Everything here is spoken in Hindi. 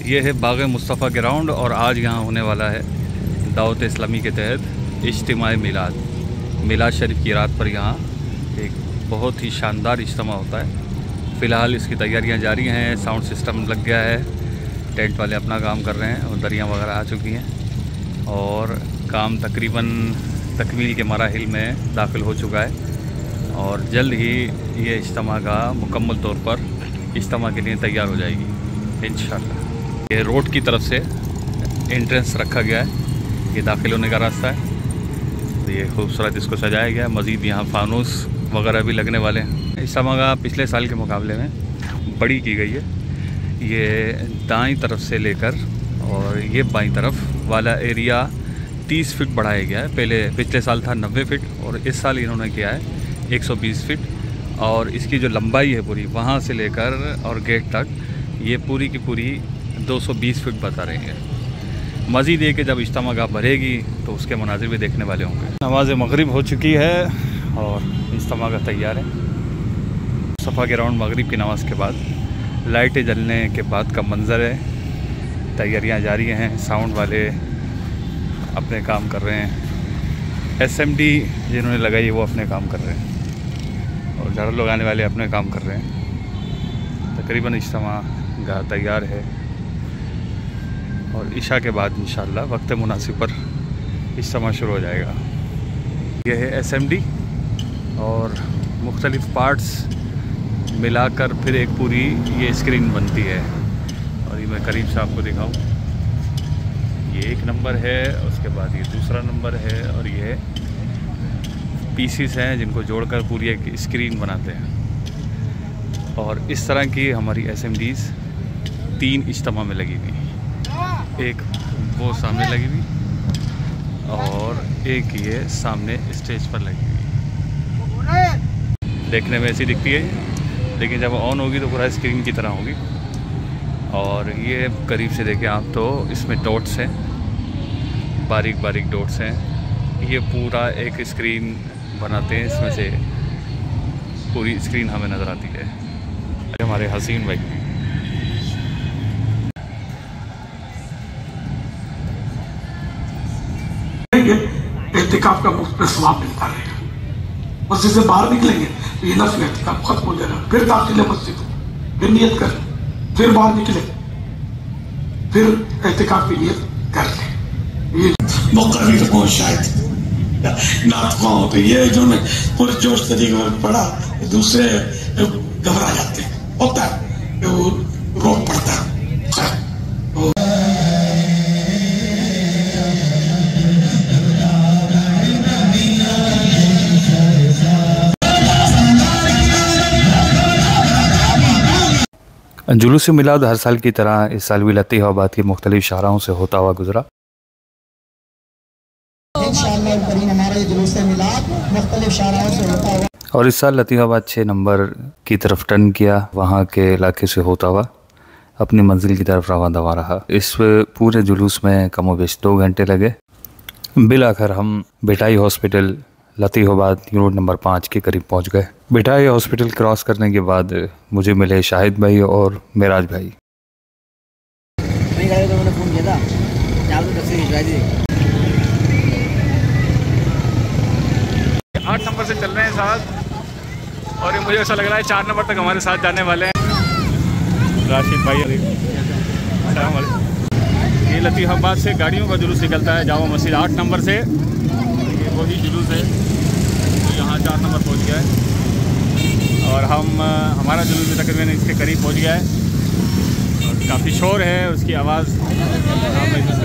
ये है बाग़ मुस्तफ़ा ग्राउंड और आज यहाँ होने वाला है दावत इस्लामी के तहत इज्तिमा मिलाद शरीफ की रात पर यहाँ एक बहुत ही शानदार इज्तिमा होता है। फ़िलहाल इसकी तैयारियाँ जारी हैं, साउंड सिस्टम लग गया है, टेंट वाले अपना काम कर रहे हैं और दरियाँ वगैरह आ चुकी हैं और काम तकरीबन तकमील के मराहिल में दाखिल हो चुका है और जल्द ही ये इज्तिमा का मुकम्मल तौर पर इज्तिमा के लिए तैयार हो जाएगी इंशाअल्लाह। ये रोड की तरफ से एंट्रेंस रखा गया है, ये दाखिल होने का रास्ता है। तो ये खूबसूरत इसको सजाया गया है। मज़ीद यहाँ फानूस वगैरह भी लगने वाले हैं। इज्तिमा का पिछले साल के मुकाबले में बड़ी की गई है। ये दाईं तरफ से लेकर और ये बाईं तरफ वाला एरिया 30 फीट बढ़ाया गया है। पिछले साल था 90 फीट और इस साल इन्होंने किया है 120 फीट और इसकी जो लंबाई है पूरी वहाँ से लेकर और गेट तक ये पूरी की पूरी 220 फीट बता रही है। मज़ीद ये कि जब इज्तिमा गाह भरेगी तो उसके मनाजिर भी देखने वाले होंगे। नमाज मगरिब हो चुकी है और इज्तिमा का तैयार है। मुस्तफ़ा ग्राउंड मगरिब की नमाज़ के बाद लाइटें जलने के बाद का मंज़र है। तैयारियां जारी हैं, साउंड वाले अपने काम कर रहे हैं, SMD जिन्होंने लगाई है वो अपने काम कर रहे हैं और झाड़ू लगाने वाले अपने काम कर रहे हैं। तकरीबन इज्तिमा गाह तैयार है और इशा के बाद इंशाअल्लाह वक्त मुनासिब पर इज्तिमा शुरू हो जाएगा। यह है SMD और मुख्तलिफ़ पार्ट्स मिलाकर फिर एक पूरी ये स्क्रीन बनती है और ये मैं करीब से आपको दिखाऊं। ये एक नंबर है, उसके बाद ये दूसरा नंबर है और ये पीसीस हैं जिनको जोड़कर पूरी एक स्क्रीन बनाते हैं। और इस तरह की हमारी SMDs 3 इज्तिमा में लगी हुई, एक वो सामने लगी हुई और एक ये सामने स्टेज पर लगी हुई। देखने में ऐसी दिखती है लेकिन जब ऑन होगी तो पूरा स्क्रीन की तरह होगी। और ये करीब से देखें आप तो इसमें डॉट्स हैं, बारीक बारीक डॉट्स हैं। ये पूरा एक स्क्रीन बनाते हैं, इसमें से पूरी स्क्रीन हमें नज़र आती है। हमारे हसीन भाई एहतिकाफ का मुफ्त में सवाब मिलता रहेगा। मस्जिद से बाहर निकलेंगे तो ये नफ्ल एहतिकाफ खत्म हो जाएगा। फिर दाखिल मस्जिद, फिर नियत कर, फिर बाहर निकले, फिर एहतिकाफ की नियत कर ले। ये मौका भी तो शायद नात हो तो ये जो पूरे जोश तरीके में पढ़ा, दूसरे घबरा जाते हैं, होता है वो रोक पड़ता है। जुलूस मिलाद हर साल की तरह इस साल भी लतीफ़ाबाद के मुख्तलिफ शाहराहों से होता हुआ गुजरा। और इस साल लतीफ़ाबाद 6 नंबर की तरफ टर्न किया, वहाँ के इलाके से होता हुआ अपनी मंजिल की तरफ रवा दवा रहा। इस पूरे जुलूस में कम व बेश 2 घंटे लगे। बिलाखिर हम बिटाई हॉस्पिटल लतीफ़ाबाद यूनिट नंबर 5 के करीब पहुंच गए। बिटाई हॉस्पिटल क्रॉस करने के बाद मुझे मिले शाहिद भाई और मेराज भाई। 8 नंबर से चल रहे हैं साथ और ये मुझे ऐसा लग रहा है 4 नंबर तक हमारे साथ जाने वाले हैं। राशिद भाई अस्सलाम वालेकुम। ये लतीफ़ाबाद से गाड़ियों का जुलूस निकलता है जामा मस्जिद 8 नंबर से। ये वही जुलूस है तो यहाँ 4 नंबर पहुँच गया है और हमारा जुलूस भी तकरीबन इसके करीब पहुँच गया है और काफ़ी शोर है, उसकी आवाज़ आप महसूस